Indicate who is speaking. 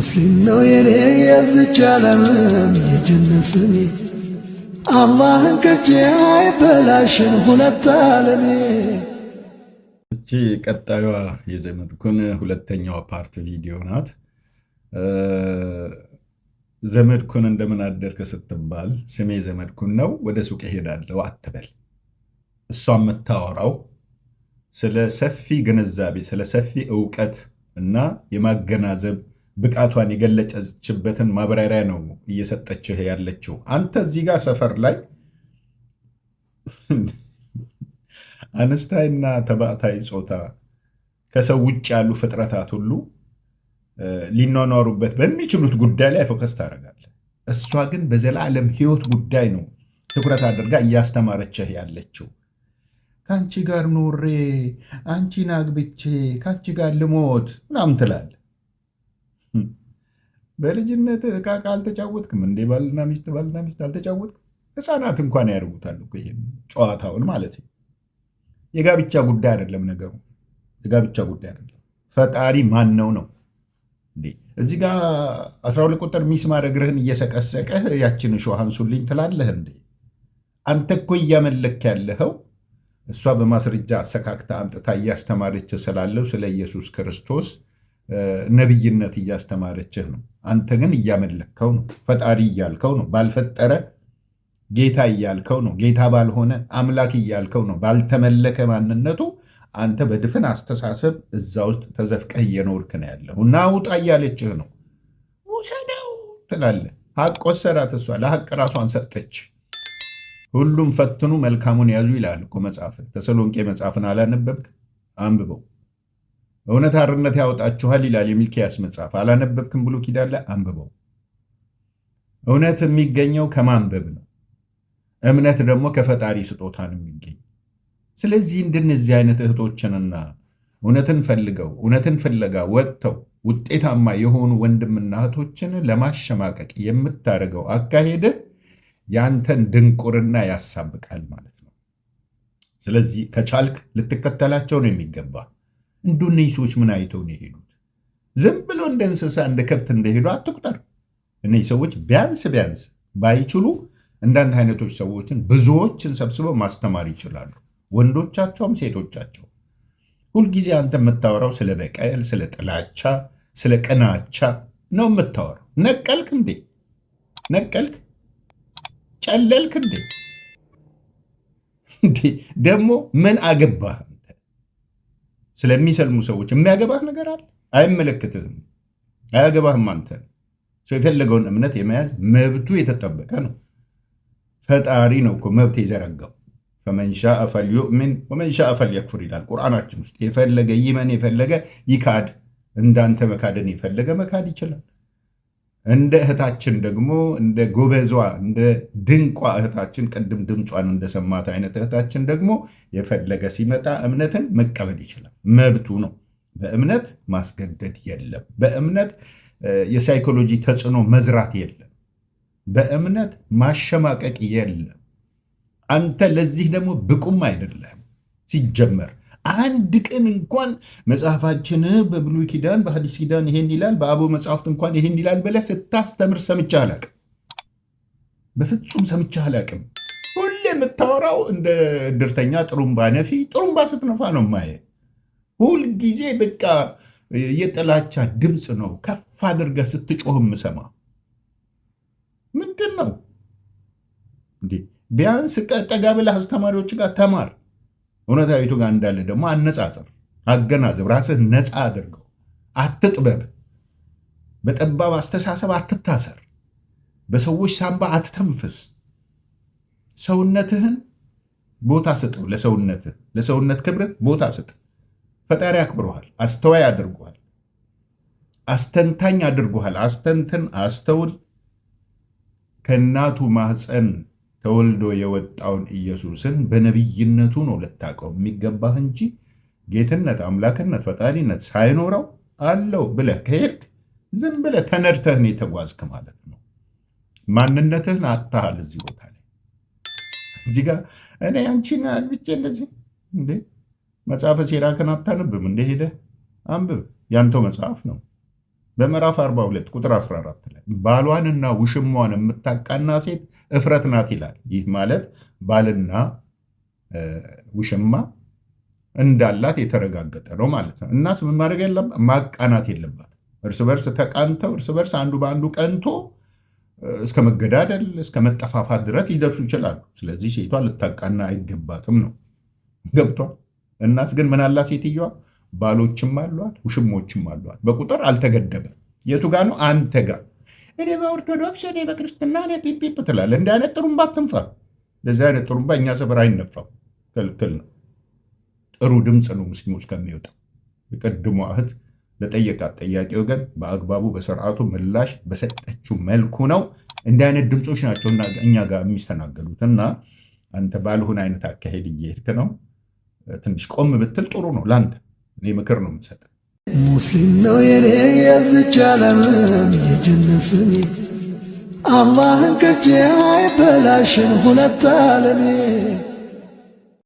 Speaker 1: ሙስሊም ነው የኔ የዝች ዓለም የጀነት ስሜ አላህን ከጄ አይበላሽም ሁለት ዓለሜ።
Speaker 2: እቺ ቀጣዩዋ የዘመድኩን ሁለተኛዋ ፓርት ቪዲዮ ናት። ዘመድኩን እንደምን አደርክ ስትባል ስሜ ዘመድኩን ነው ወደ ሱቅ እሄዳለሁ አትበል። እሷ የምታወራው ስለ ሰፊ ግንዛቤ ስለ ሰፊ እውቀት እና የማገናዘብ ብቃቷን የገለጸችበትን ማብራሪያ ነው እየሰጠችህ ያለችው። አንተ እዚህ ጋር ሰፈር ላይ አነስታይና ተባዕታይ ጾታ ከሰው ውጭ ያሉ ፍጥረታት ሁሉ ሊኗኗሩበት በሚችሉት ጉዳይ ላይ ፎከስ ታደርጋለህ። እሷ ግን በዘላለም ሕይወት ጉዳይ ነው ትኩረት አድርጋ እያስተማረችህ ያለችው። ከአንቺ ጋር ኖሬ አንቺን አግብቼ ከአንቺ ጋር ልሞት ምናምን ትላለህ። በልጅነት ዕቃ አልተጫወትክም እንዴ? ባልና ሚስት አልተጫወትክም? ሕፃናት እንኳን ያደርጉታል እኮ ይሄን ጨዋታውን ማለት ነው። የጋብቻ ጉዳይ አይደለም ነገሩ፣ የጋብቻ ጉዳይ አይደለም። ፈጣሪ ማን ነው ነው እንዴ? እዚህ ጋር 12 ቁጥር ሚስማር እግርህን እየሰቀሰቀህ ያችን እሾህ አንሱልኝ ትላለህ እንዴ? አንተ እኮ እያመለክ ያለኸው እሷ በማስረጃ አሰካክታ አምጥታ እያስተማረች ስላለው ስለ ኢየሱስ ክርስቶስ ነቢይነት እያስተማረችህ ነው። አንተ ግን እያመለከው ነው፣ ፈጣሪ እያልከው ነው፣ ባልፈጠረ ጌታ እያልከው ነው፣ ጌታ ባልሆነ አምላክ እያልከው ነው። ባልተመለከ ማንነቱ አንተ በድፍን አስተሳሰብ እዛ ውስጥ ተዘፍቀህ እየኖርክ ነው ያለው እና ውጣ እያለችህ ነው። ውሰደው ትላለህ። ሀቅ ወሰዳት እሷ፣ ለሀቅ ራሷን ሰጠች። ሁሉም ፈትኑ መልካሙን ያዙ ይላል እኮ መጽሐፍ። ተሰሎንቄ መጽሐፍን አላነበብክ? አንብበው። እውነት አርነት ያወጣችኋል ይላል የሚልኪያስ መጽሐፍ። አላነበብክም? ብሎ ኪዳን ላይ አንብበው። እውነት የሚገኘው ከማንበብ ነው። እምነት ደግሞ ከፈጣሪ ስጦታ ነው የሚገኝ። ስለዚህ እንደነዚህ አይነት እህቶችንና እውነትን ፈልገው እውነትን ፍለጋ ወጥተው ውጤታማ የሆኑ ወንድምና እህቶችን ለማሸማቀቅ የምታደርገው አካሄድ ያንተን ድንቁርና ያሳብቃል ማለት ነው። ስለዚህ ከቻልክ ልትከተላቸው ነው የሚገባ። እንዱ እነዚህ ሰዎች ምን አይተው ነው የሄዱት? ዝም ብሎ እንደ እንስሳ እንደ ከብት እንደሄዱ አትቁጠር። እነዚህ ሰዎች ቢያንስ ባይችሉ እንዳንተ አይነቶች ሰዎችን ብዙዎችን ሰብስበው ማስተማር ይችላሉ። ወንዶቻቸውም ሴቶቻቸው። ሁልጊዜ አንተ የምታወራው ስለ በቀል፣ ስለ ጥላቻ፣ ስለ ቅናቻ ነው የምታወራው። ነቀልክ እንዴ? ነቀልክ? ጨለልክ እንዴ? ደግሞ ምን አገባህ አንተ? ስለሚሰልሙ ሰዎች የሚያገባህ ነገር አለ? አይመለከትህም፣ አያገባህም። አንተ ሰው የፈለገውን እምነት የመያዝ መብቱ የተጠበቀ ነው። ፈጣሪ ነው እኮ መብት የዘረጋው። ፈመን ሻአ ፈልዩእምን ወመን ሻአ ፈልየክፉር ይላል ቁርአናችን ውስጥ። የፈለገ ይመን፣ የፈለገ ይካድ። እንዳንተ መካደን የፈለገ መካድ ይችላል። እንደ እህታችን ደግሞ እንደ ጎበዟ እንደ ድንቋ እህታችን ቅድም ድምጿን እንደሰማት አይነት እህታችን ደግሞ የፈለገ ሲመጣ እምነትን መቀበል ይችላል። መብቱ ነው። በእምነት ማስገደድ የለም። በእምነት የሳይኮሎጂ ተጽዕኖ መዝራት የለም። በእምነት ማሸማቀቅ የለም። አንተ ለዚህ ደግሞ ብቁም አይደለም ሲጀመር። አንድ ቀን እንኳን መጽሐፋችን በብሉይ ኪዳን በሐዲስ ኪዳን ይሄን ይላል፣ በአበው መጽሐፍት እንኳን ይሄን ይላል ብለህ ስታስተምር ሰምቼ አላቅም። በፍጹም ሰምቼ አላቅም። ሁሌ የምታወራው እንደ እድርተኛ ጥሩምባ ነፊ፣ ጥሩምባ ስትነፋ ነው ማየ። ሁልጊዜ በቃ የጥላቻ ድምፅ ነው ከፍ አድርገህ ስትጮህ የምሰማ። ምንድን ነው እንዴ? ቢያንስ ጠጋ ብለህ አስተማሪዎች ጋር ተማር። እውነታዊቱ ጋር እንዳለ ደግሞ አነጻጽር፣ አገናዘብ፣ ራስህ ነፃ አድርገው። አትጥበብ። በጠባብ አስተሳሰብ አትታሰር። በሰዎች ሳንባ አትተንፍስ። ሰውነትህን ቦታ ስጠው። ለሰውነት ክብር ቦታ ስጥ። ፈጣሪ አክብሮሃል፣ አስተዋይ አድርጎሃል፣ አስተንታኝ አድርጎሃል። አስተንትን፣ አስተውል። ከእናቱ ማህፀን ተወልዶ የወጣውን ኢየሱስን በነቢይነቱ ነው ልታውቀው የሚገባህ እንጂ ጌትነት፣ አምላክነት፣ ፈጣሪነት ሳይኖረው አለው ብለህ ከሄድክ ዝም ብለህ ተነድተህን የተጓዝክ ማለት ነው። ማንነትህን አታሃል። እዚህ ቦታ ላይ እዚህ ጋር እኔ አንቺን አልብቼ እንደዚህ እንዴ? መጽሐፈ ሲራክን አታነብም እንደ? ሄደህ አንብብ። ያንተው መጽሐፍ ነው። በምዕራፍ 42 ቁጥር 14 ላይ ባሏንና ውሽሟን የምታቃና ሴት እፍረት ናት ይላል። ይህ ማለት ባልና ውሽማ እንዳላት የተረጋገጠ ነው ማለት ነው። እናስ ምን ማድረግ የለባት? ማቃናት የለባት። እርስ በርስ ተቃንተው እርስ በርስ አንዱ በአንዱ ቀንቶ እስከ መገዳደል እስከ መጠፋፋት ድረስ ሊደርሱ ይችላሉ። ስለዚህ ሴቷ ልታቃና አይገባትም ነው። ገብቷል? እናስ ግን ምን አላት ሴትየዋ? ባሎችም አሏት ውሽሞችም አሏት። በቁጥር አልተገደበም። የቱ ጋር ነው? አንተ ጋር። እኔ በኦርቶዶክስ እኔ በክርስትና እኔ ፒፒፕ ትላለህ። እንዲህ አይነት ጥሩምባ አትንፋ። ለዚህ አይነት ጥሩምባ እኛ ሰፈር አይነፋም፣ ክልክል ነው። ጥሩ ድምፅ ነው ሙስሊሞች ከሚወጣው። የቀድሞ እህት ለጠየቃት ጠያቂ ወገን በአግባቡ በስርዓቱ ምላሽ በሰጠችው መልኩ ነው። እንዲህ አይነት ድምፆች ናቸው እኛ ጋር የሚስተናገዱት። እና አንተ ባልሆነ አይነት አካሄድ እየሄድክ ነው። ትንሽ ቆም ብትል ጥሩ ነው ለአንተ። እኔ ምክር ነው የምሰጥ።
Speaker 1: ሙስሊም ነው የኔ የዝች ዓለም የጀነት ስሜ አላህን ከጄ አይበላሽን ሁለት ዓለሜ